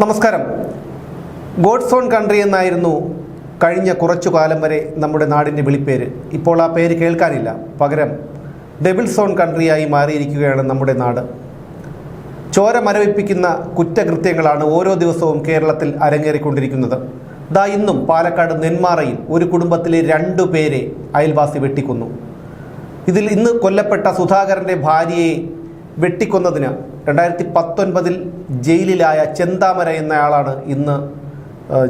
നമസ്കാരം. God's own country എന്നായിരുന്നു കഴിഞ്ഞ കുറച്ചു കാലം വരെ നമ്മുടെ നാടിൻ്റെ വിളിപ്പേര്. ഇപ്പോൾ ആ പേര് കേൾക്കാനില്ല. പകരം ഡെവിൾസ് ഓൺ കൺട്രിയായി മാറിയിരിക്കുകയാണ് നമ്മുടെ നാട്. ചോര മരവിപ്പിക്കുന്ന കുറ്റകൃത്യങ്ങളാണ് ഓരോ ദിവസവും കേരളത്തിൽ അരങ്ങേറിക്കൊണ്ടിരിക്കുന്നത്. ഇന്നും പാലക്കാട് നെന്മാറയിൽ ഒരു കുടുംബത്തിലെ 2 പേരെ അയൽവാസി വെട്ടിക്കൊന്നു. ഇതിൽ ഇന്ന് കൊല്ലപ്പെട്ട സുധാകരൻ്റെ ഭാര്യയെ വെട്ടിക്കൊന്നതിന് 2019 ജയിലിലായ ചെന്താമര എന്നയാളാണ് ഇന്ന്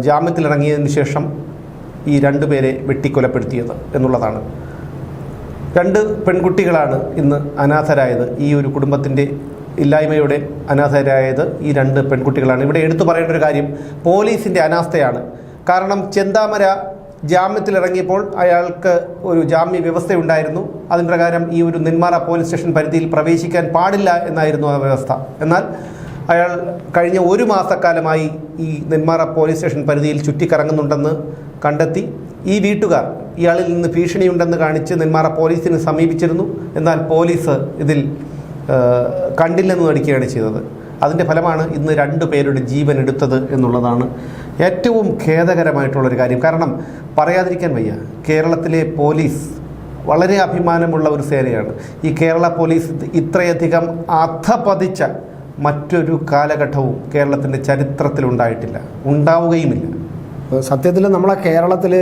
ജാമ്യത്തിലിറങ്ങിയതിന് ശേഷം ഈ 2 പേരെ വെട്ടിക്കൊലപ്പെടുത്തിയത് എന്നുള്ളതാണ്. 2 പെൺകുട്ടികളാണ് ഇന്ന് അനാഥരായത്. ഈ ഒരു കുടുംബത്തിൻ്റെ ഇല്ലായ്മയുടെ അനാഥരായത് ഈ 2 പെൺകുട്ടികളാണ്. ഇവിടെ എടുത്തു പറയേണ്ട ഒരു കാര്യം പോലീസിൻ്റെ അനാസ്ഥയാണ്. കാരണം ചെന്താമര ജാമ്യത്തിലിറങ്ങിയപ്പോൾ അയാൾക്ക് ഒരു ജാമ്യ വ്യവസ്ഥയുണ്ടായിരുന്നു. അതിന് പ്രകാരം ഈ ഒരു നെന്മാറ പോലീസ് സ്റ്റേഷൻ പരിധിയിൽ പ്രവേശിക്കാൻ പാടില്ല എന്നായിരുന്നു ആ വ്യവസ്ഥ. എന്നാൽ അയാൾ കഴിഞ്ഞ 1 മാസക്കാലമായി ഈ നെന്മാറ പോലീസ് സ്റ്റേഷൻ പരിധിയിൽ ചുറ്റിക്കറങ്ങുന്നുണ്ടെന്ന് കണ്ടെത്തി. ഈ വീട്ടുകാർ ഇയാളിൽ നിന്ന് ഭീഷണിയുണ്ടെന്ന് കാണിച്ച് നെന്മാറ പോലീസിനെ സമീപിച്ചിരുന്നു. എന്നാൽ പോലീസ് ഇതിൽ കണ്ടില്ലെന്ന് നടിക്കുകയാണ് ചെയ്തത്. അതിൻ്റെ ഫലമാണ് ഇന്ന് 2 പേരുടെ ജീവൻ എടുത്തത് എന്നുള്ളതാണ് ഏറ്റവും ഖേദകരമായിട്ടുള്ളൊരു കാര്യം. കാരണം പറയാതിരിക്കാൻ വയ്യ, കേരളത്തിലെ പോലീസ് വളരെ അഭിമാനമുള്ള ഒരു സേനയാണ്. ഈ കേരള പോലീസ് ഇത്രയധികം അധപതിച്ച മറ്റൊരു കാലഘട്ടവും കേരളത്തിൻ്റെ ചരിത്രത്തിലുണ്ടായിട്ടില്ല, ഉണ്ടാവുകയുമില്ല. സത്യത്തിൽ നമ്മളെ കേരളത്തിൽ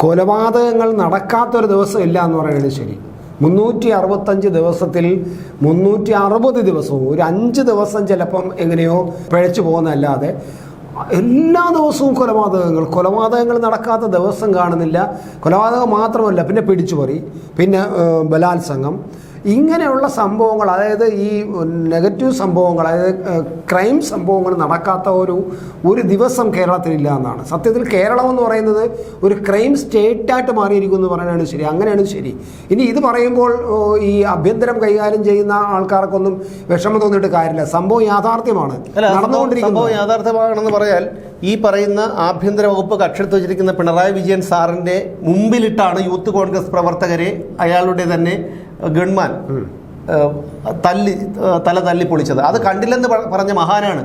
കൊലപാതകങ്ങൾ നടക്കാത്തൊരു ദിവസം ഇല്ല എന്ന് പറയുന്നത് ശരി. 365 ദിവസത്തിൽ 360 ദിവസവും ഒരു 5 ദിവസം ചിലപ്പം എങ്ങനെയോ പിഴച്ചു പോകുന്നതല്ലാതെ എല്ലാ ദിവസവും കൊലപാതകങ്ങൾ നടക്കാത്ത ദിവസം കാണുന്നില്ല. കൊലപാതകം മാത്രമല്ല, പിന്നെ പിടിച്ചുപറി, പിന്നെ ബലാത്സംഗം, ഇങ്ങനെയുള്ള സംഭവങ്ങൾ, അതായത് ഈ നെഗറ്റീവ് സംഭവങ്ങൾ, അതായത് ക്രൈം സംഭവങ്ങൾ നടക്കാത്ത ഒരു ദിവസം കേരളത്തിലില്ല എന്നാണ്. സത്യത്തിൽ കേരളം എന്ന് പറയുന്നത് ഒരു ക്രൈം സ്റ്റേറ്റായിട്ട് മാറിയിരിക്കും എന്ന് പറയാനാണ് ശരി. അങ്ങനെയാണ് ശരി. ഇനി ഇത് പറയുമ്പോൾ ഈ ആഭ്യന്തരം കൈകാര്യം ചെയ്യുന്ന ആൾക്കാർക്കൊന്നും വിഷമം തോന്നിയിട്ട് കാര്യമില്ല. സംഭവം യാഥാർത്ഥ്യമാണ്, നടന്നുകൊണ്ടിരിക്കുന്നത്. സംഭവം യാഥാർത്ഥ്യമാണെന്ന് പറയാൻ ഈ പറയുന്ന ആഭ്യന്തര വകുപ്പ് കക്ഷെടുത്ത് വെച്ചിരിക്കുന്ന പിണറായി വിജയൻ സാറിൻ്റെ മുമ്പിലിട്ടാണ് യൂത്ത് കോൺഗ്രസ് പ്രവർത്തകരെ അയാളുടെ തന്നെ ഗൺമാൻ തല തല്ലി പൊളിച്ചത്. അത് കണ്ടില്ലെന്ന് പറഞ്ഞ മഹാനാണ്.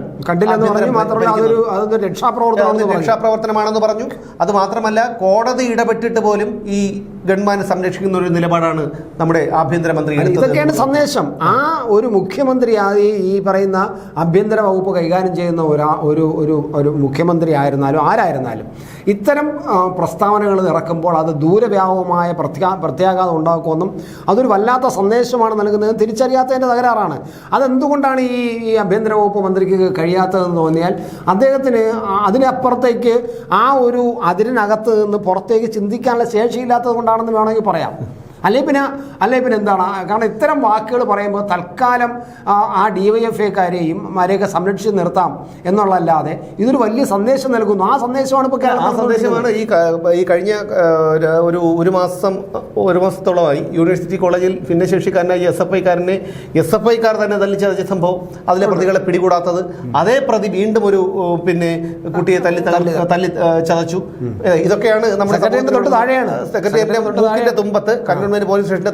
രക്ഷാപ്രവർത്തനമാണെന്ന് പറഞ്ഞു. അത് മാത്രമല്ല, കോടതി ഇടപെട്ടിട്ട് പോലും ഈ ഗൺമാനെ സംരക്ഷിക്കുന്ന ഒരു നിലപാടാണ് നമ്മുടെ ആഭ്യന്തരമന്ത്രി. ഇതൊക്കെയാണ് സന്ദേശം. ആ ഒരു മുഖ്യമന്ത്രിയായി ഈ പറയുന്ന ആഭ്യന്തര വകുപ്പ് കൈകാര്യം ചെയ്യുന്ന ഒരു മുഖ്യമന്ത്രി ആയിരുന്നാലും ആരായിരുന്നാലും ഇത്തരം പ്രസ്താവനകൾ ഇറക്കുമ്പോൾ അത് ദൂരവ്യാപകമായ പ്രത്യാഘാതം ഉണ്ടാക്കുമെന്നും അതൊരു വല്ലാത്ത സന്ദേശമാണ് നൽകുന്നത് തിരിച്ചറിയാത്തതിൻ്റെ തകരാറാണ്. അതെന്തുകൊണ്ടാണ് ഈ ആഭ്യന്തര വകുപ്പ് മന്ത്രിക്ക് കഴിയാത്തതെന്ന് തോന്നിയാൽ അദ്ദേഹത്തിന് അതിനപ്പുറത്തേക്ക് ആ ഒരു അതിരിനകത്ത് നിന്ന് പുറത്തേക്ക് ചിന്തിക്കാനുള്ള ശേഷിയില്ലാത്തത് കൊണ്ടാണെന്ന് വേണമെങ്കിൽ പറയാം. അല്ലെ പിന്നെ എന്താണ്? കാരണം ഇത്തരം വാക്കുകൾ പറയുമ്പോൾ തൽക്കാലം ആ DYFIക്കാരെയും അവരെയൊക്കെ സംരക്ഷിച്ച് നിർത്താം എന്നുള്ളതല്ലാതെ ഇതൊരു വലിയ സന്ദേശം നൽകുന്നു. ആ സന്ദേശമാണ് ഇപ്പോൾ ഈ കഴിഞ്ഞ ഒരു മാസത്തോളമായി യൂണിവേഴ്സിറ്റി കോളേജിൽ ഭിന്നശേഷിക്കാരനായി SFIക്കാർ തന്നെ തല്ലിച്ചതച്ച സംഭവം, അതിലെ പ്രതികളെ പിടികൂടാത്തത്, അതേ പ്രതി വീണ്ടും ഒരു കുട്ടിയെ തല്ലി ചതച്ചു. ഇതൊക്കെയാണ് നമ്മുടെ സെക്രട്ടേറിയറ്റിന്റെ തുമ്പത്ത് കണ്ണൂർ പോലീസ് സ്റ്റേഷന്റെ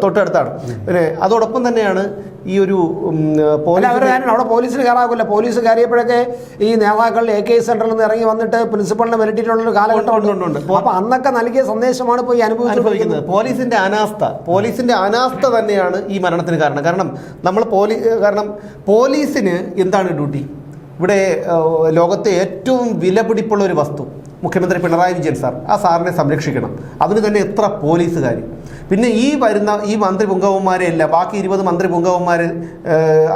തൊട്ടടുത്താണ്. പിന്നെ അതോടൊപ്പം തന്നെയാണ് ഈ ഒരു അവിടെ പോലീസിന് കയറാകില്ല. പോലീസ് കയറിയപ്പോഴൊക്കെ ഈ നേതാക്കൾ AK സെന്ററിൽ നിന്ന് ഇറങ്ങി വന്നിട്ട് പ്രിൻസിപ്പളിനെ വരട്ടിയിട്ടുള്ളൊരു കാലഘട്ടം ഉണ്ട്. അപ്പൊ അന്നൊക്കെ നൽകിയ സന്ദേശമാണ് ഇപ്പോൾ ഈ അനുഭവിക്കുന്നത്. പോലീസിന്റെ അനാസ്ഥ തന്നെയാണ് ഈ മരണത്തിന് കാരണം. കാരണം പോലീസിന് എന്താണ് ഡ്യൂട്ടി? ഇവിടെ ലോകത്തെ ഏറ്റവും വിലപിടിപ്പുള്ള ഒരു വസ്തു മുഖ്യമന്ത്രി പിണറായി വിജയൻ സാർ, ആ സാറിനെ സംരക്ഷിക്കണം. അതിന് തന്നെ എത്ര പോലീസുകാർ, പിന്നെ ഈ മന്ത്രി പുങ്കവന്മാരെ എല്ലാം, ബാക്കി 20 മന്ത്രി പുങ്കവന്മാർ,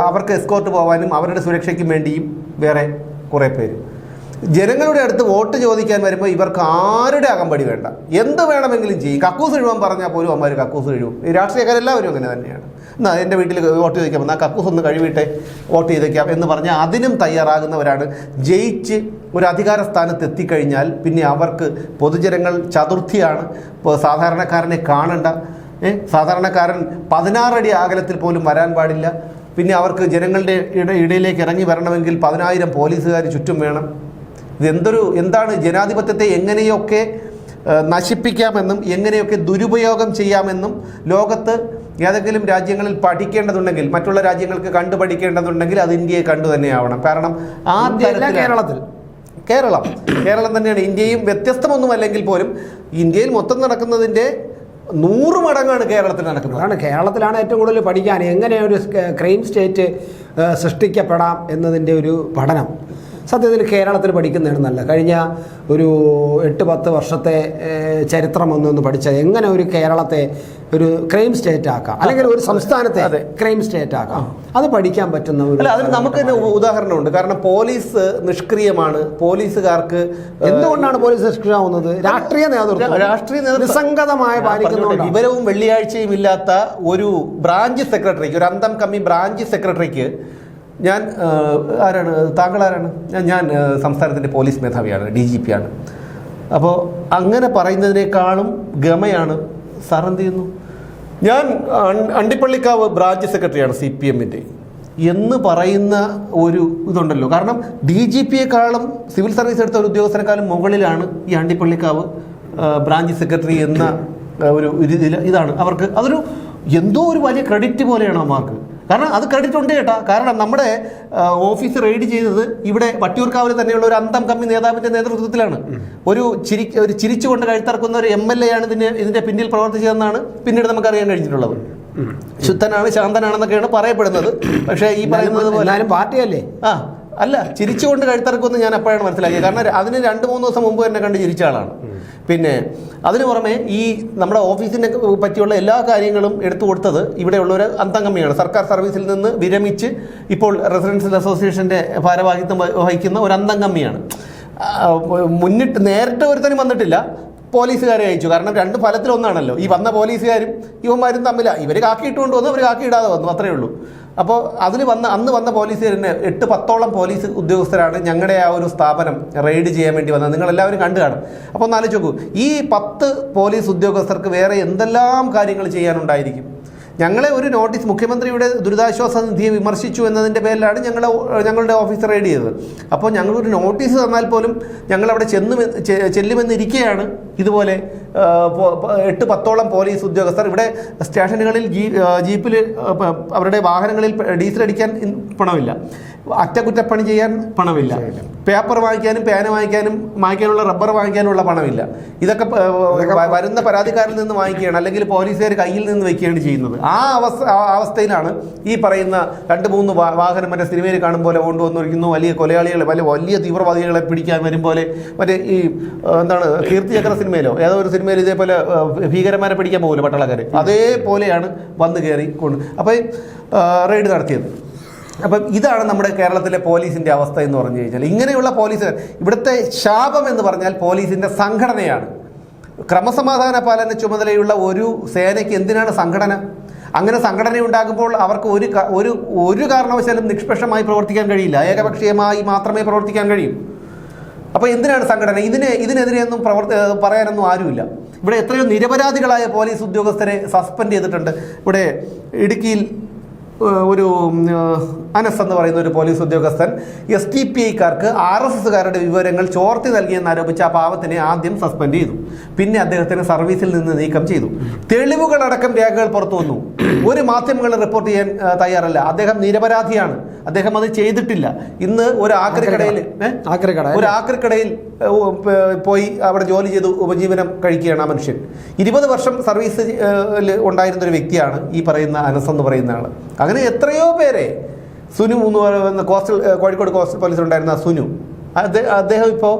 അവർക്ക് എസ്കോർട്ട് പോകാനും അവരുടെ സുരക്ഷയ്ക്കും വേണ്ടിയും വേറെ കുറേ പേര്. ജനങ്ങളുടെ അടുത്ത് വോട്ട് ചോദിക്കാൻ വരുമ്പോൾ ഇവർക്ക് ആരുടെ അകമ്പടി വേണ്ട, എന്ത് വേണമെങ്കിലും ചെയ്യും. കക്കൂസ് എഴുതാൻ പറഞ്ഞാൽ പോലും അമ്മമാർ കക്കൂസ് എഴുതും. ഈ രാഷ്ട്രീയക്കാരെല്ലാവരും അങ്ങനെ തന്നെയാണ്. എന്നാൽ എൻ്റെ വീട്ടിൽ വോട്ട് ചോദിക്കാൻ വന്നാൽ കക്കൂസ് ഒന്ന് കഴിവിട്ടെ വോട്ട് ചെയ്തേക്കാം എന്ന് പറഞ്ഞാൽ അതിനും തയ്യാറാകുന്നവരാണ്. ജയിച്ച് ഒരു അധികാര സ്ഥാനത്ത് എത്തിക്കഴിഞ്ഞാൽ പിന്നെ അവർക്ക് പൊതുജനങ്ങൾ ചതുർത്ഥിയാണ്. ഇപ്പോൾ സാധാരണക്കാരനെ കാണണ്ട. സാധാരണക്കാരൻ 16 അടി അകലത്തിൽ പോലും വരാൻ പാടില്ല. പിന്നെ അവർക്ക് ജനങ്ങളുടെ ഇടയിലേക്ക് ഇറങ്ങി വരണമെങ്കിൽ 10,000 പോലീസുകാർ ചുറ്റും വേണം. എന്താണ് ജനാധിപത്യത്തെ എങ്ങനെയൊക്കെ നശിപ്പിക്കാമെന്നും എങ്ങനെയൊക്കെ ദുരുപയോഗം ചെയ്യാമെന്നും ലോകത്ത് ഏതെങ്കിലും രാജ്യങ്ങളിൽ പഠിക്കേണ്ടതുണ്ടെങ്കിൽ, മറ്റുള്ള രാജ്യങ്ങൾക്ക് കണ്ടു പഠിക്കേണ്ടതുണ്ടെങ്കിൽ അത് ഇന്ത്യയെ കണ്ടു തന്നെയാവണം. കാരണം ആ കേരളം തന്നെയാണ്. ഇന്ത്യയും വ്യത്യസ്തമൊന്നുമല്ലെങ്കിൽ പോലും ഇന്ത്യയിൽ മൊത്തം നടക്കുന്നതിൻ്റെ 100 മടങ്ങാണ് കേരളത്തിൽ നടക്കുന്നത്. അതാണ്, കേരളത്തിലാണ് ഏറ്റവും കൂടുതൽ പഠിക്കാൻ. എങ്ങനെ ഒരു ക്രൈം സ്റ്റേറ്റ് സൃഷ്ടിക്കപ്പെടാം എന്നതിൻ്റെ ഒരു പഠനം സത്യത്തിൽ കേരളത്തിൽ പഠിക്കുന്നതാണ് നല്ല. കഴിഞ്ഞ ഒരു 8-10 വർഷത്തെ ചരിത്രം ഒന്നൊന്ന് പഠിച്ചാൽ എങ്ങനെ ഒരു കേരളത്തെ ഒരു ക്രൈം സ്റ്റേറ്റ് ആക്കാം, അല്ലെങ്കിൽ ഒരു സംസ്ഥാനത്തെ ക്രൈം സ്റ്റേറ്റ് ആക്കാം, അത് പഠിക്കാൻ പറ്റുന്ന ഒരു. അല്ല, അതിന് നമുക്ക് തന്നെ ഉദാഹരണമുണ്ട്. കാരണം പോലീസ് നിഷ്ക്രിയമാണ്. പോലീസുകാർക്ക് എന്തുകൊണ്ടാണ് പോലീസ് നിഷ്ക്രിയമാവുന്നത്? രാഷ്ട്രീയ നേതൃത്വം നിസ്സംഗതമായ പാലിക്കുന്നുണ്ട്. വിവരവും വെള്ളിയാഴ്ചയും ഇല്ലാത്ത ഒരു ബ്രാഞ്ച് സെക്രട്ടറിക്ക്, ഒരു അന്തം കമ്മി ബ്രാഞ്ച് സെക്രട്ടറിക്ക് ഞാൻ ആരാണ്, താങ്കൾ ആരാണ്? ഞാൻ സംസ്ഥാനത്തിൻ്റെ പോലീസ് മേധാവിയാണ്, DGP ആണ്. അപ്പോൾ അങ്ങനെ പറയുന്നതിനേക്കാളും ഗമയാണ് സാർ എന്ത് ചെയ്യുന്നു, ഞാൻ അണ്ടിപ്പള്ളിക്കാവ് ബ്രാഞ്ച് സെക്രട്ടറിയാണ് CPM-ൻ്റെ എന്ന് പറയുന്ന ഒരു ഇതുണ്ടല്ലോ. കാരണം DGP-യെക്കാളും സിവിൽ സർവീസ് എടുത്ത ഒരു ഉദ്യോഗസ്ഥരെക്കാളും മുകളിലാണ് ഈ അണ്ടിപ്പള്ളിക്കാവ് ബ്രാഞ്ച് സെക്രട്ടറി എന്ന ഒരു ഇതാണ് അവർക്ക്. അതൊരു എന്തോ ഒരു വലിയ ക്രെഡിറ്റ് പോലെയാണ് അവർക്ക്. കാരണം അത് ക്രെഡിറ്റ് ഉണ്ട് കേട്ടാ. കാരണം നമ്മുടെ ഓഫീസ് റെയ്ഡ് ചെയ്തത് ഇവിടെ വട്ടിയൂർക്കാവിൽ തന്നെയുള്ള ഒരു അന്തം കമ്മി നേതാവിൻ്റെ നേതൃത്വത്തിലാണ്. ഒരു ചിരിച്ചുകൊണ്ട് കഴുത്തിറക്കുന്ന ഒരു MLA ആണ് ഇതിൻ്റെ പിന്നിൽ പ്രവർത്തിച്ചതെന്നാണ് പിന്നീട് നമുക്കറിയാൻ കഴിഞ്ഞിട്ടുള്ളത്. ശുദ്ധനാണ്, ശാന്തനാണെന്നൊക്കെയാണ് പറയപ്പെടുന്നത്. പക്ഷേ ഈ പറയുന്നത് പോലെ പാർട്ടിയല്ലേ? അല്ല, ചിരിച്ചുകൊണ്ട് കഴുത്തിറക്കുമെന്ന് ഞാൻ അപ്പോഴാണ് മനസ്സിലാക്കിയത്. കാരണം അതിന് 2-3 ദിവസം മുമ്പ് എന്നെ കണ്ട് ചിരിച്ച ആളാണ്. പിന്നെ അതിന് പുറമെ ഈ നമ്മുടെ ഓഫീസിനെ പറ്റിയുള്ള എല്ലാ കാര്യങ്ങളും എടുത്തു കൊടുത്തത് ഇവിടെയുള്ള ഒരു അന്തംഗമ്മിയാണ്. സർക്കാർ സർവീസിൽ നിന്ന് വിരമിച്ച് ഇപ്പോൾ റെസിഡൻഷ്യൽ അസോസിയേഷൻ്റെ ഭാരവാഹിത്വം വഹിക്കുന്ന ഒരു അന്തംഗമ്മിയാണ്. മുന്നിട്ട് നേരിട്ട് ഒരുത്തനും വന്നിട്ടില്ല, പോലീസുകാരെ അയച്ചു. കാരണം 2 ഫലത്തിലൊന്നാണല്ലോ. ഈ വന്ന പോലീസുകാരും ഇവന്മാരും തമ്മിലാണ്. ഇവർ കാക്കിയിട്ട് കൊണ്ടുവന്നു, അവർ കാക്കിയിടാതെ വന്നു, അത്രയേ ഉള്ളൂ. അപ്പോൾ അന്ന് വന്ന പോലീസുകാരന് 8-10ഓളം പോലീസ് ഉദ്യോഗസ്ഥരാണ് ഞങ്ങളുടെ ആ ഒരു സ്ഥാപനം റെയ്ഡ് ചെയ്യാൻ വേണ്ടി വന്നത്. നിങ്ങളെല്ലാവരും കണ്ടു കാണും. അപ്പോൾ ഒന്ന് ആലോചിച്ച് നോക്കൂ, ഈ 10 പോലീസ് ഉദ്യോഗസ്ഥർക്ക് വേറെ എന്തെല്ലാം കാര്യങ്ങൾ ചെയ്യാനുണ്ടായിരിക്കും. ഞങ്ങളെ ഒരു നോട്ടീസ്, മുഖ്യമന്ത്രിയുടെ ദുരിതാശ്വാസ നിധിയെ വിമർശിച്ചു എന്നതിൻ്റെ പേരിലാണ് ഞങ്ങളുടെ ഓഫീസ് റെയ്ഡ് ചെയ്തത്. അപ്പോൾ ഞങ്ങളൊരു നോട്ടീസ് തന്നാൽ പോലും ഞങ്ങളവിടെ ചെല്ലുമെന്നിരിക്കെയാണ് ഇതുപോലെ 8-10ഓളം പോലീസ് ഉദ്യോഗസ്ഥർ. ഇവിടെ സ്റ്റേഷനുകളിൽ ജീപ്പിൽ അവരുടെ വാഹനങ്ങളിൽ ഡീസൽ അടിക്കാൻ പണമില്ല, അറ്റകുറ്റപ്പണി ചെയ്യാൻ പണമില്ല, പേപ്പർ വാങ്ങിക്കാനും പേന വാങ്ങിക്കാനുള്ള റബ്ബർ വാങ്ങിക്കാനുള്ള പണമില്ല. ഇതൊക്കെ വരുന്ന പരാതിക്കാരിൽ നിന്ന് വാങ്ങിക്കുകയാണ്, അല്ലെങ്കിൽ പോലീസുകാർ കയ്യിൽ നിന്ന് വയ്ക്കുകയാണ് ചെയ്യുന്നത്. ആ അവസ്ഥയിലാണ് ഈ പറയുന്ന 2-3 വാഹനം മറ്റേ സിനിമയിൽ കാണും പോലെ കൊണ്ടുവന്നിരിക്കുന്നു. വലിയ കൊലയാളികളെ, വലിയ തീവ്രവാദികളെ പിടിക്കാൻ വരും പോലെ. മറ്റേ ഈ എന്താണ് കീർത്തിചക്ര സിനിമയിലോ ഏതോ ഒരു സിനിമയിൽ ഇതേപോലെ ഭീകരന്മാരെ പിടിക്കാൻ പോകില്ല പട്ടാളക്കാർ, അതേപോലെയാണ് വന്ന് കയറി കൊണ്ട് അപ്പോൾ റെയ്ഡ് നടത്തിയത്. അപ്പം ഇതാണ് നമ്മുടെ കേരളത്തിലെ പോലീസിൻ്റെ അവസ്ഥ എന്ന് പറഞ്ഞു കഴിഞ്ഞാൽ. ഇങ്ങനെയുള്ള പോലീസ്, ഇവിടുത്തെ ശാപം എന്ന് പറഞ്ഞാൽ പോലീസിൻ്റെ സംഘടനയാണ്. ക്രമസമാധാന പാലന ചുമതലയുള്ള ഒരു സേനയ്ക്ക് എന്തിനാണ് സംഘടന? അങ്ങനെ സംഘടന ഉണ്ടാകുമ്പോൾ അവർക്ക് ഒരു കാരണവശാലും നിഷ്പക്ഷമായി പ്രവർത്തിക്കാൻ കഴിയില്ല, ഏകപക്ഷീയമായി മാത്രമേ പ്രവർത്തിക്കാൻ കഴിയൂ. അപ്പോൾ എന്തിനാണ് സംഘടന? ഇതിനെതിരെയൊന്നും പറയാനൊന്നും ആരുമില്ല. ഇവിടെ എത്രയോ നിരപരാധികളായ പോലീസ് ഉദ്യോഗസ്ഥരെ സസ്പെൻഡ് ചെയ്തിട്ടുണ്ട്. ഇവിടെ ഇടുക്കിയിൽ ഒരു അനസ് എന്ന് പറയുന്ന ഒരു പോലീസ് ഉദ്യോഗസ്ഥൻ STPIക്കാർക്ക് RSSകാരുടെ വിവരങ്ങൾ ചോർത്തി നൽകിയെന്നാരോപിച്ച് ആ പാവത്തിനെ ആദ്യം സസ്പെൻഡ് ചെയ്തു. പിന്നെ അദ്ദേഹത്തിന് സർവീസിൽ നിന്ന് നീക്കം ചെയ്തു. തെളിവുകളടക്കം രേഖകൾ പുറത്തു വന്നു. ഒരു മാധ്യമങ്ങൾ റിപ്പോർട്ട് ചെയ്യാൻ തയ്യാറല്ല. അദ്ദേഹം നിരപരാധിയാണ്, അദ്ദേഹം അത് ചെയ്തിട്ടില്ല. ഇന്ന് ഒരു ആക്രിക്കടയിൽ പോയി അവിടെ ജോലി ചെയ്ത് ഉപജീവനം കഴിക്കുകയാണ് ആ മനുഷ്യൻ. 20 വർഷം സർവീസ് ഉണ്ടായിരുന്നൊരു വ്യക്തിയാണ് ഈ പറയുന്ന അനസ് എന്ന് പറയുന്ന ആൾ. അങ്ങനെ എത്രയോ പേരെ, സുനു എന്ന് പറയുന്ന കോഴിക്കോട് കോസ്റ്റൽ പോലീസിലുണ്ടായിരുന്ന സുനു, അദ്ദേഹം ഇപ്പോൾ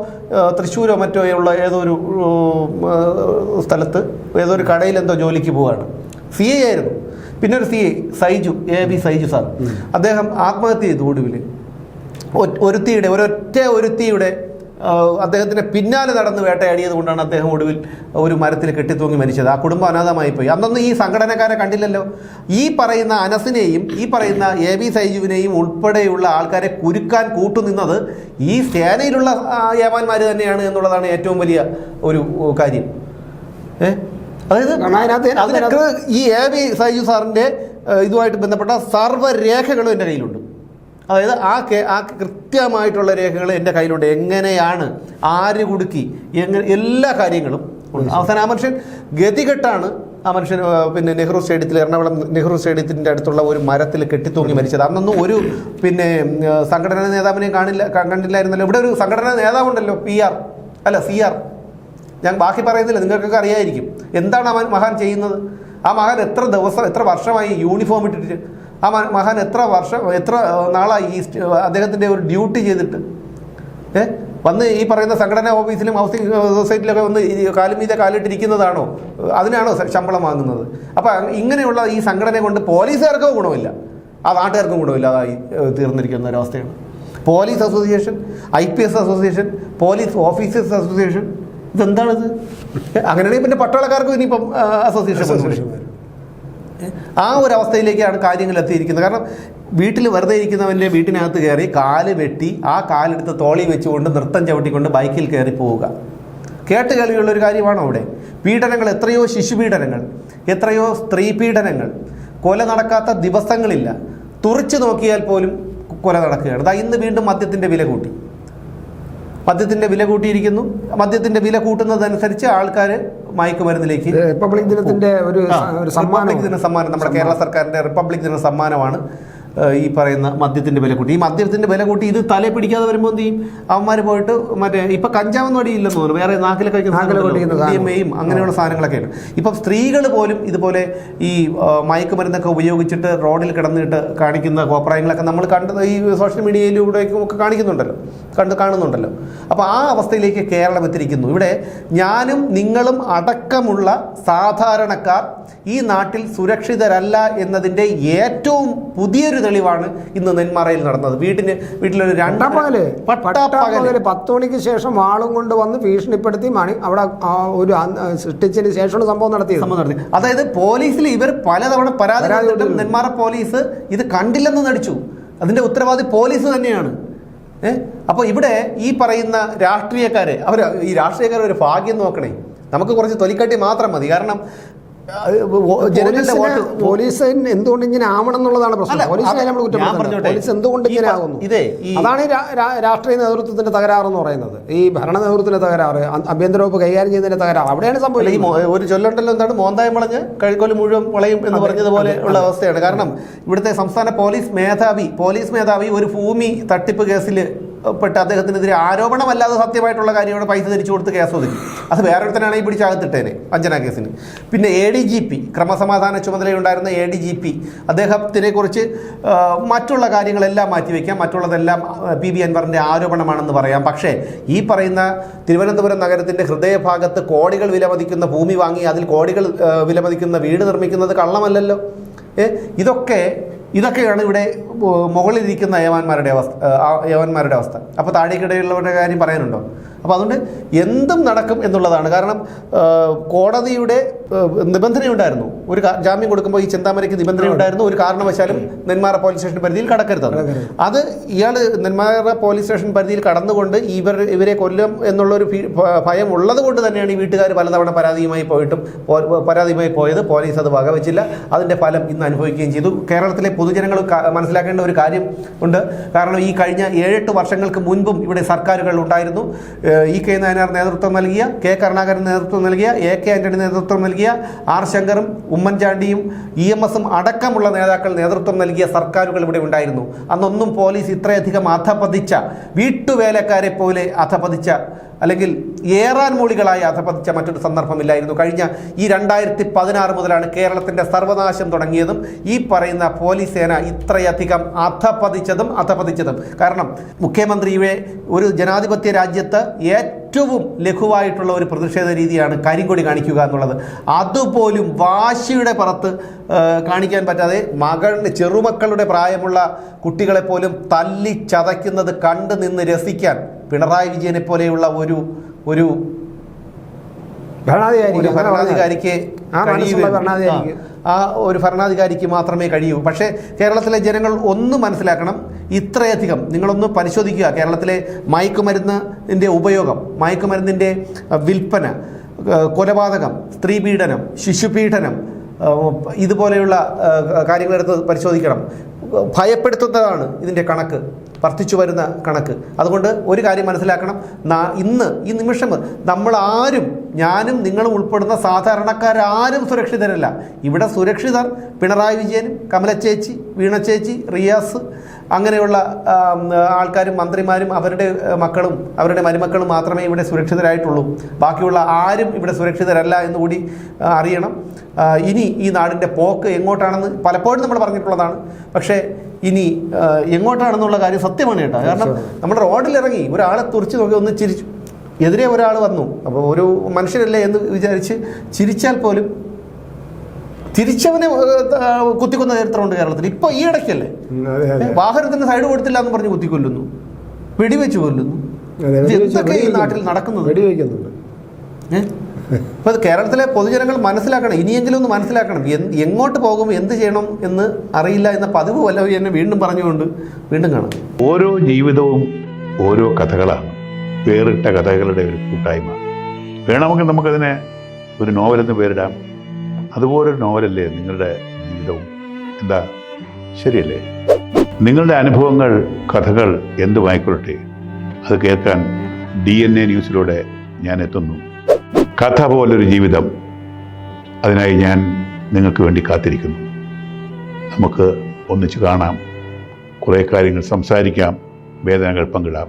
തൃശ്ശൂരോ മറ്റോ ഉള്ള ഏതോ ഒരു സ്ഥലത്ത് ഏതോ ഒരു കടയിൽ എന്തോ ജോലിക്ക് പോവുകയാണ്. CA ആയിരുന്നു. പിന്നെ ഒരു CA Saiju, AB Saiju sir, അദ്ദേഹം ആത്മഹത്യ ചെയ്തു. ഒടുവിൽ ഒരുത്തിയുടെ അദ്ദേഹത്തിൻ്റെ പിന്നാലെ നടന്ന് വേട്ടയാടിയത് കൊണ്ടാണ് അദ്ദേഹം ഒടുവിൽ ഒരു മരത്തിൽ കെട്ടിത്തൂങ്ങി മരിച്ചത്. ആ കുടുംബം അനാഥമായി പോയി. അന്നൊന്നും ഈ സംഘടനക്കാരെ കണ്ടില്ലല്ലോ. ഈ പറയുന്ന അനസിനെയും ഈ പറയുന്ന AB സൈജുവിനെയും ഉൾപ്പെടെയുള്ള ആൾക്കാരെ കുരുക്കാൻ കൂട്ടുനിന്നത് ഈ സേനയിലുള്ള ഏമാന്മാർ തന്നെയാണ് എന്നുള്ളതാണ് ഏറ്റവും വലിയ ഒരു കാര്യം. അതായത് അതിനൊക്കെ ഈ AB സൈജു സാറിൻ്റെ ഇതുമായിട്ട് ബന്ധപ്പെട്ട സർവ്വരേഖകളും എൻ്റെ കയ്യിലുണ്ട്. അതായത് ആ കൃത്യമായിട്ടുള്ള രേഖകൾ എൻ്റെ കയ്യിലുണ്ട്. എങ്ങനെയാണ്, ആര് കുടുക്കി, എല്ലാ കാര്യങ്ങളും ഉണ്ട്. അവസാനം ആ മനുഷ്യൻ ഗതികെട്ടാണ് ആ മനുഷ്യൻ പിന്നെ നെഹ്റു സ്റ്റേഡിയത്തിൽ, എറണാകുളം നെഹ്റു സ്റ്റേഡിയത്തിൻ്റെ അടുത്തുള്ള ഒരു മരത്തിൽ കെട്ടിത്തൂങ്ങി മരിച്ചത്. അന്നൊന്നും ഒരു പിന്നെ സംഘടനാ നേതാവിനെയും കണ്ടില്ലായിരുന്നല്ലോ. ഇവിടെ ഒരു സംഘടനാ നേതാവുണ്ടല്ലോ, CR. ഞാൻ ബാക്കി പറയുന്നില്ല, നിങ്ങൾക്കൊക്കെ അറിയായിരിക്കും എന്താണ് ആ മഹാൻ ചെയ്യുന്നത്. ആ മഹാൻ എത്ര വർഷമായി യൂണിഫോം ഇട്ടിട്ട്, ആ മഹാൻ എത്ര നാളായി ഈ അദ്ദേഹത്തിൻ്റെ ഒരു ഡ്യൂട്ടി ചെയ്തിട്ട് വന്ന് ഈ പറയുന്ന സംഘടനാ ഓഫീസിലും ഹൗസിംഗ് സൊസൈറ്റിയിലൊക്കെ വന്ന് കാലുമീതെ കാലിട്ടിരിക്കുന്നതാണോ? അതിനാണോ ശമ്പളം വാങ്ങുന്നത്? അപ്പം ഇങ്ങനെയുള്ള ഈ സംഘടനയെ കൊണ്ട് പോലീസുകാർക്കോ ഗുണമില്ല, ആ നാട്ടുകാർക്കും ഗുണമില്ല, അതായി തീർന്നിരിക്കുന്ന ഒരവസ്ഥയാണ്. Police association, IPS association, police officers association, ഇതെന്താണിത്? അങ്ങനെയാണെങ്കിൽ പിന്നെ പട്ടാളക്കാർക്കും ഇനിയിപ്പം അസോസിയേഷൻ. ആ ഒരു അവസ്ഥയിലേക്കാണ് കാര്യങ്ങൾ എത്തിയിരിക്കുന്നത്. കാരണം വീട്ടിൽ വെറുതെ ഇരിക്കുന്നവൻ്റെ വീട്ടിനകത്ത് കയറി കാല് വെട്ടി ആ കാലെടുത്ത് തോളി വെച്ചുകൊണ്ട് നൃത്തം ചവിട്ടിക്കൊണ്ട് ബൈക്കിൽ കയറി പോവുക കേട്ട് കേൾവിയുള്ളൊരു കാര്യമാണോ അവിടെ? പീഡനങ്ങൾ, എത്രയോ ശിശുപീഡനങ്ങൾ, എത്രയോ സ്ത്രീ പീഡനങ്ങൾ, കൊല നടക്കാത്ത ദിവസങ്ങളില്ല. തുറിച്ചു നോക്കിയാൽ പോലും കൊല നടക്കുകയാണ്. അതാ ഇന്ന് വീണ്ടും മദ്യത്തിൻ്റെ വില കൂട്ടിയിരിക്കുന്നു. മദ്യത്തിൻ്റെ വില കൂട്ടുന്നതനുസരിച്ച് ആൾക്കാർ മയക്കുമരുന്നിലേക്ക്. റിപ്പബ്ലിക് ദിനത്തിൻ്റെ ഒരു സമ്മാനം നമ്മുടെ കേരള സർക്കാരിൻ്റെ റിപ്പബ്ലിക് ദിന സമ്മാനമാണ് ഈ പറയുന്ന മദ്യത്തിൻ്റെ വില കൂട്ടി. ഈ മദ്യത്തിൻ്റെ വില കൂട്ടി ഇത് തലയെ പിടിക്കാതെ വരുമ്പോൾ എന്ത് ചെയ്യും? അവന്മാർ പോയിട്ട് മറ്റേ ഇപ്പം കഞ്ചാവെന്ന് വടിയില്ലെന്ന് തോന്നുന്നു, വേറെ നാക്കിലൊക്കെ DMAയും അങ്ങനെയുള്ള സാധനങ്ങളൊക്കെയാണ്. ഇപ്പം സ്ത്രീകൾ പോലും ഇതുപോലെ ഈ മയക്കുമരുന്നൊക്കെ ഉപയോഗിച്ചിട്ട് റോഡിൽ കിടന്നിട്ട് കാണിക്കുന്ന കോപ്രായങ്ങളൊക്കെ നമ്മൾ ഈ സോഷ്യൽ മീഡിയയിലൂടെയൊക്കെ ഒക്കെ കാണുന്നുണ്ടല്ലോ. അപ്പോൾ ആ അവസ്ഥയിലേക്ക് കേരളം എത്തിയിരിക്കുന്നു. ഇവിടെ ഞാനും നിങ്ങളും അടക്കമുള്ള സാധാരണക്കാർ ഈ നാട്ടിൽ സുരക്ഷിതരല്ല എന്നതിൻ്റെ ഏറ്റവും പുതിയൊരു തെളിവാണ് ഇന്ന് നെന്മാറയിൽ നടന്നത്. വീട്ടിലൊരു പട്ടാപ്പകല് 10 മണിക്ക് ശേഷം വാളും കൊണ്ട് വന്ന് ഭീഷണിപ്പെടുത്തി അവിടെ ഒരു സൃഷ്ടിച്ചതിന് ശേഷമാണ് സംഭവം നടത്തിയത്. അതായത് പോലീസിൽ ഇവർ പലതവണ പരാതി കൊടുത്തിട്ടും നെന്മാറ പോലീസ് ഇത് കണ്ടില്ലെന്ന് നടിച്ചു. അതിൻ്റെ ഉത്തരവാദി പോലീസ് തന്നെയാണ്. അപ്പോൾ ഇവിടെ ഈ പറയുന്ന രാഷ്ട്രീയക്കാരെ ഈ രാഷ്ട്രീയക്കാരെ ഒരു ഭാഗ്യം നോക്കണേ. നമുക്ക് കുറച്ച് തൊലിക്കട്ടി മാത്രം മതി. കാരണം പോലീസ് എന്തുകൊണ്ട് ഇങ്ങനെ ആവണം എന്നുള്ളതാണ് പ്രശ്നം. പോലീസ് എന്തുകൊണ്ട് ഇങ്ങനെ ആകുന്നു? അതാണ് രാഷ്ട്രീയ നേതൃത്വത്തിന്റെ തകരാറെന്ന് പറയുന്നത്. ഈ ഭരണ നേതൃത്വത്തിന്റെ തകരാറ്, ആഭ്യന്തര വകുപ്പ് കൈകാര്യം ചെയ്യുന്നതിന്റെ തകരാറ് അവിടെയാണ് സംഭവിക്കുന്നത്. ഒരു ചൊല്ലുണ്ടല്ലോ, എന്താണ് മോന്തായം വളഞ്ഞ് കഴുക്കോല് മുഴുവൻ വളയും എന്ന് പറഞ്ഞതുപോലെ ഉള്ള അവസ്ഥയാണ്. കാരണം ഇവിടുത്തെ സംസ്ഥാന പോലീസ് മേധാവി ഒരു ഭൂമി തട്ടിപ്പ് കേസിൽ പെട്ട് അദ്ദേഹത്തിനെതിരെ ആരോപണമല്ലാതെ സത്യമായിട്ടുള്ള കാര്യമാണ് പൈസ തിരിച്ചു കൊടുത്ത് കേസ് ഒതുക്കി. അത് വേറൊരുത്തനാണ് ഈ പിടിച്ചകത്തിട്ടേനെ വഞ്ചന കേസിന്. പിന്നെ ADGP, ക്രമസമാധാന ചുമതലയുണ്ടായിരുന്ന ADGP, അദ്ദേഹത്തിനെ കുറിച്ച് മറ്റുള്ള കാര്യങ്ങളെല്ലാം മാറ്റിവെക്കാം, മറ്റുള്ളതെല്ലാം PB അൻവറിൻ്റെ ആരോപണമാണെന്ന് പറയാം. പക്ഷേ ഈ പറയുന്ന തിരുവനന്തപുരം നഗരത്തിൻ്റെ ഹൃദയഭാഗത്ത് കോടികൾ വിലമതിക്കുന്ന ഭൂമി വാങ്ങി അതിൽ കോടികൾ വിലമതിക്കുന്ന വീട് നിർമ്മിക്കുന്നത് കള്ളമല്ലല്ലോ. ഇതൊക്കെയാണ് ഇവിടെ മുകളിലിരിക്കുന്ന യവാന്മാരുടെ അവസ്ഥ. അപ്പോൾ താഴേക്കിടയിലുള്ളവരുടെ കാര്യം പറയാനുണ്ടോ? അപ്പോൾ അതുകൊണ്ട് എന്തും നടക്കും എന്നുള്ളതാണ്. കാരണം കോടതിയുടെ നിബന്ധനയുണ്ടായിരുന്നു, ഒരു ജാമ്യം കൊടുക്കുമ്പോൾ ഈ ചിന്താമരയ്ക്ക് നിബന്ധനയുണ്ടായിരുന്നു, ഒരു കാരണവശാലും നെന്മാറ പോലീസ് സ്റ്റേഷൻ പരിധിയിൽ കടക്കരുത്. അത് ഇയാൾ നെന്മാറ പോലീസ് സ്റ്റേഷൻ പരിധിയിൽ കടന്നുകൊണ്ട് ഇവരെ കൊല്ലും എന്നുള്ളൊരു ഭയം ഉള്ളത് കൊണ്ട് തന്നെയാണ് ഈ വീട്ടുകാർ പലതവണ പരാതിയുമായി പോയത്. പോലീസ് അത് വകവെച്ചില്ല. അതിൻ്റെ ഫലം ഇന്ന് അനുഭവിക്കുകയും ചെയ്തു. കേരളത്തിലെ പൊതുജനങ്ങൾ മനസ്സിലാക്കേണ്ട ഒരു കാര്യം ഉണ്ട്. കാരണം ഈ കഴിഞ്ഞ 7-8 വർഷങ്ങൾക്ക് മുൻപും ഇവിടെ സർക്കാരുകൾ ഉണ്ടായിരുന്നു. E.K. നായനാർ നേതൃത്വം നൽകിയ, K. കരുണാകരൻ നേതൃത്വം നൽകിയ, A.K. ആന്റണി നേതൃത്വം നൽകിയ, R. ശങ്കറും ഉമ്മൻചാണ്ടിയും EMSും അടക്കമുള്ള നേതാക്കൾ നേതൃത്വം നൽകിയ സർക്കാരുകൾ ഇവിടെ ഉണ്ടായിരുന്നു. അന്നൊന്നും പോലീസ് ഇത്രയധികം അധപതിച്ച, വീട്ടുവേലക്കാരെ പോലെ അധപതിച്ച, അല്ലെങ്കിൽ ഏറാൻ മൂളികളായി അധപതിച്ച മറ്റൊരു സന്ദർഭമില്ലായിരുന്നു. കഴിഞ്ഞ ഈ 2016 മുതലാണ് കേരളത്തിൻ്റെ സർവനാശം തുടങ്ങിയതും ഈ പറയുന്ന പോലീസ് സേന ഇത്രയധികം അധപതിച്ചതും. കാരണം മുഖ്യമന്ത്രിയെ ഒരു ജനാധിപത്യ രാജ്യത്ത് ഏറ്റവും ലഘുവായിട്ടുള്ള ഒരു പ്രതിഷേധ രീതിയാണ് കരിങ്കൊടി കാണിക്കുക എന്നുള്ളത്. അതുപോലും വാശിയുടെ പുറത്ത് കാണിക്കാൻ പറ്റാതെ ചെറുമക്കളുടെ പ്രായമുള്ള കുട്ടികളെ പോലും തല്ലി ചതയ്ക്കുന്നത് കണ്ടു നിന്ന് രസിക്കാൻ പിണറായി വിജയനെ പോലെയുള്ള ഒരു ഭരണാധികാരിക്ക് മാത്രമേ കഴിയൂ. പക്ഷേ കേരളത്തിലെ ജനങ്ങൾ ഒന്ന് മനസ്സിലാക്കണം, ഇത്രയധികം നിങ്ങളൊന്ന് പരിശോധിക്കുക. കേരളത്തിലെ മയക്കുമരുന്നിൻ്റെ ഉപയോഗം, മയക്കുമരുന്നിൻ്റെ വിൽപ്പന, കൊലപാതകം, സ്ത്രീപീഡനം, ശിശുപീഡനം, ഇതുപോലെയുള്ള കാര്യങ്ങളെടുത്ത് പരിശോധിക്കണം. ഭയപ്പെടുത്തുന്നതാണ് ഇതിൻ്റെ കണക്ക്, വർദ്ധിച്ചു വരുന്ന കണക്ക്. അതുകൊണ്ട് ഒരു കാര്യം മനസ്സിലാക്കണം, ഇന്ന് ഈ നിമിഷം ഞാനും നിങ്ങളും ഉൾപ്പെടുന്ന സാധാരണക്കാരും സുരക്ഷിതരല്ല. ഇവിടെ സുരക്ഷിതർ പിണറായി വിജയനും കമലച്ചേച്ചി, വീണച്ചേച്ചി, റിയാസ്, അങ്ങനെയുള്ള ആൾക്കാരും മന്ത്രിമാരും അവരുടെ മക്കളും അവരുടെ മരുമക്കളും മാത്രമേ ഇവിടെ സുരക്ഷിതരായിട്ടുള്ളൂ. ബാക്കിയുള്ള ആരും ഇവിടെ സുരക്ഷിതരല്ല എന്നുകൂടി അറിയണം. ഇനി ഈ നാടിൻ്റെ പോക്ക് എങ്ങോട്ടാണെന്ന് പലപ്പോഴും നമ്മൾ പറഞ്ഞിട്ടുള്ളതാണ്. പക്ഷേ ഇനി എങ്ങോട്ടാണെന്നുള്ള കാര്യം സത്യമാണ് കേട്ടോ. കാരണം നമ്മൾ റോഡിലിറങ്ങി ഒരാളെ തുറച്ച് നോക്കി ഒന്ന് ചിരിച്ചു, എതിരെ ഒരാൾ വന്നു, അപ്പോൾ ഒരു മനുഷ്യരല്ലേ എന്ന് വിചാരിച്ച് ചിരിച്ചാൽ പോലും തിരിച്ചവനെ കുത്തിക്കൊന്ന ചരിത്രമുണ്ട് കേരളത്തിൽ. ഇപ്പോൾ ഈ ഇടയ്ക്കല്ലേ വാഹനത്തിന് സൈഡ് കൊടുത്തില്ല എന്ന് പറഞ്ഞ് കുത്തിക്കൊല്ലുന്നു, വെടിവെച്ച് കൊല്ലുന്നു. എന്തൊക്കെ ഈ നാട്ടിൽ നടക്കുന്നത്? അപ്പോൾ അത് കേരളത്തിലെ പൊതുജനങ്ങൾ മനസ്സിലാക്കണം, ഇനിയെങ്കിലും ഒന്ന് മനസ്സിലാക്കണം. എങ്ങോട്ട് പോകും, എന്ത് ചെയ്യണം എന്ന് അറിയില്ല എന്ന പതിവ് വല്ലവി എന്നെ വീണ്ടും പറഞ്ഞുകൊണ്ട് വീണ്ടും കാണാം. ഓരോ ജീവിതവും ഓരോ കഥകളാണ്, വേറിട്ട കഥകളുടെ ഒരു കൂട്ടായ്മ. വേണമെങ്കിൽ നമുക്കതിനെ ഒരു നോവലെന്ന് പേരിടാം. അതുപോലൊരു നോവലല്ലേ നിങ്ങളുടെ ജീവിതവും? എന്താ, ശരിയല്ലേ? നിങ്ങളുടെ അനുഭവങ്ങൾ, കഥകൾ എന്തുമായിക്കൊള്ളട്ടെ, അത് കേൾക്കാൻ DNA ന്യൂസിലൂടെ ഞാൻ എത്തുന്നു. കഥ പോലൊരു ജീവിതം, അതിനായി ഞാൻ നിങ്ങൾക്ക് വേണ്ടി കാത്തിരിക്കുന്നു. നമുക്ക് ഒന്നിച്ച് കാണാം, കുറേ കാര്യങ്ങൾ സംസാരിക്കാം, വേദനകൾ പങ്കിടാം.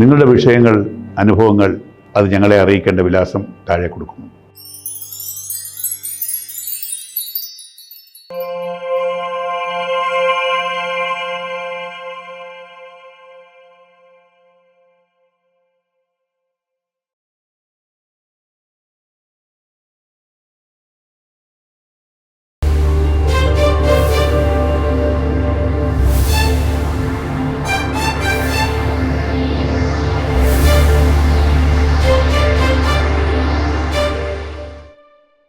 നിങ്ങളുടെ വിഷയങ്ങൾ, അനുഭവങ്ങൾ അത് ഞങ്ങളെ അറിയിക്കേണ്ട വിലാസം താഴെ കൊടുക്കുന്നു.